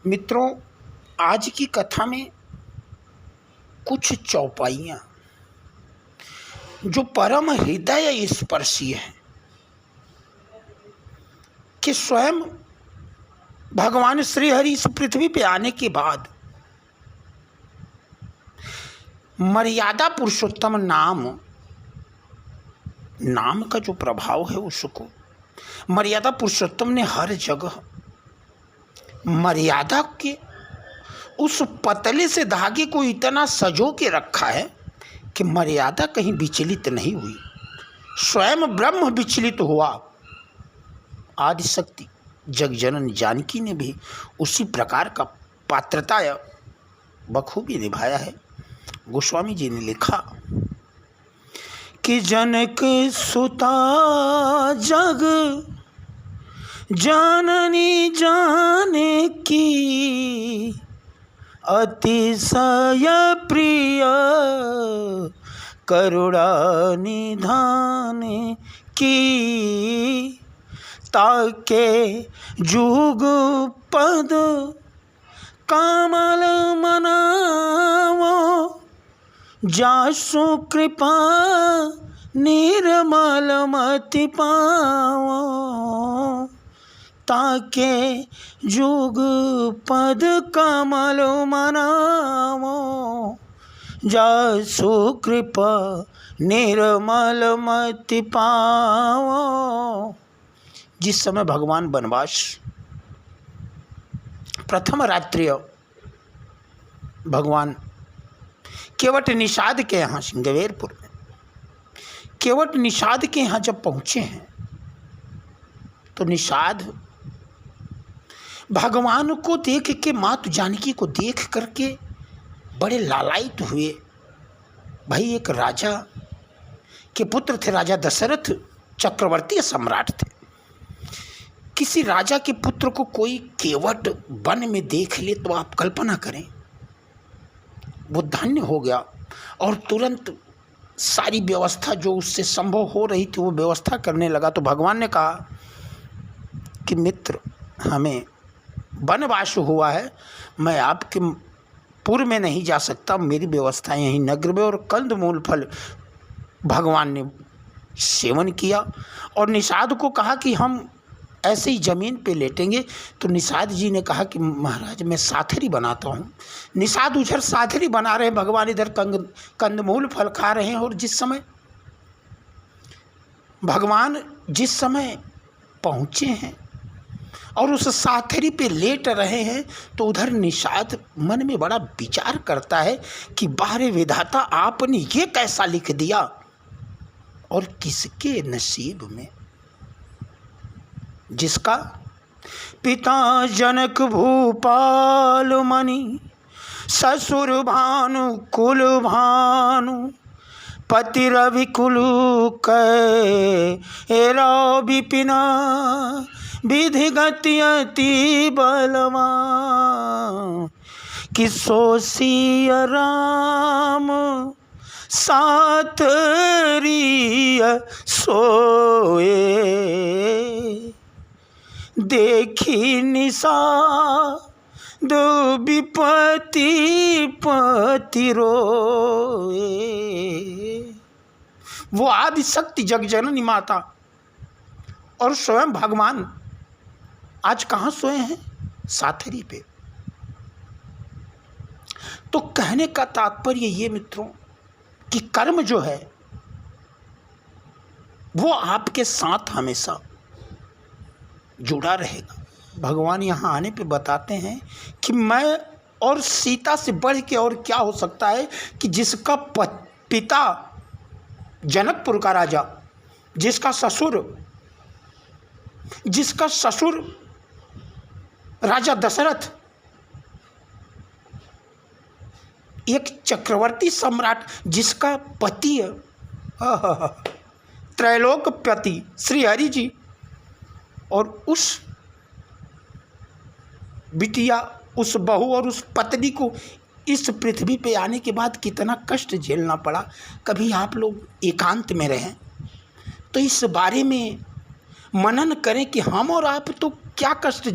मित्रों, आज की कथा में कुछ चौपाइयाँ जो परम हृदय स्पर्शी है कि स्वयं भगवान श्री हरि इस पृथ्वी पे आने के बाद मर्यादा पुरुषोत्तम नाम का जो प्रभाव है उसको मर्यादा पुरुषोत्तम ने हर जगह मर्यादा के उस पतले से धागे को इतना सजो के रखा है कि मर्यादा कहीं विचलित नहीं हुई। स्वयं ब्रह्म विचलित हुआ, आदिशक्ति जगजनन जानकी ने भी उसी प्रकार का पात्रता बखूबी निभाया है। गोस्वामी जी ने लिखा कि जनक सुता जग जननी जाने की अतिशय प्रिय करुणा निधान की ताके जुग पद कमल मनावो जासु कृपा निर्मल मति पावो ताके जुग पद कमल मनावो जासु कृपा निर्मल मति पावो। जिस समय भगवान वनवास प्रथम रात्रि भगवान केवट निषाद के यहाँ सिंगवेरपुर में केवट निषाद के यहाँ जब पहुँचे हैं तो निषाद भगवान को देख के मातु जानकी को देख करके बड़े लालायित हुए। भाई, एक राजा के पुत्र थे, राजा दशरथ चक्रवर्ती सम्राट थे। किसी राजा के पुत्र को कोई केवट वन में देख ले तो आप कल्पना करें, वो धन्य हो गया और तुरंत सारी व्यवस्था जो उससे संभव हो रही थी वो व्यवस्था करने लगा। तो भगवान ने कहा कि मित्र, हमें वनवास हुआ है, मैं आपके पुर में नहीं जा सकता, मेरी व्यवस्था यहीं नगर में। और कंदमूल फल भगवान ने सेवन किया और निषाद को कहा कि हम ऐसे ही ज़मीन पे लेटेंगे। तो निषाद जी ने कहा कि महाराज, मैं साथरी बनाता हूँ। निषाद उधर साथरी बना रहे हैं, भगवान इधर कंदमूल फल खा रहे हैं। और जिस समय भगवान जिस समय पहुँचे हैं और उस साथरी पे लेट रहे हैं तो उधर निषाद मन में बड़ा विचार करता है कि बाहरे विधाता, आपने ये कैसा लिख दिया और किसके नसीब में। जिसका पिता जनक भूपाल मणि ससुर भानु कुल भानु पति रवि कुलु कैरा विपिना विधि गति अति बलवा किसोसिय राम साथरिय सोए देखी निशा दो विपति पति रोए। वो आदिशक्ति जगजननी माता और स्वयं भगवान आज कहाँ सोए हैं? साथरी पे। तो कहने का तात्पर्य ये मित्रों कि कर्म जो है वो आपके साथ हमेशा जुड़ा रहेगा। भगवान यहाँ आने पे बताते हैं कि मैं और सीता से बढ़ के और क्या हो सकता है कि जिसका पिता जनकपुर का राजा, जिसका ससुर राजा दशरथ, एक चक्रवर्ती सम्राट, जिसका पति त्रैलोकपति श्री हरि जी, और उस बिटिया, उस बहू और उस पत्नी को इस पृथ्वी पे आने के बाद कितना कष्ट झेलना पड़ा। कभी आप लोग एकांत में रहें तो इस बारे में मनन करें कि हम और आप तो क्या कष्ट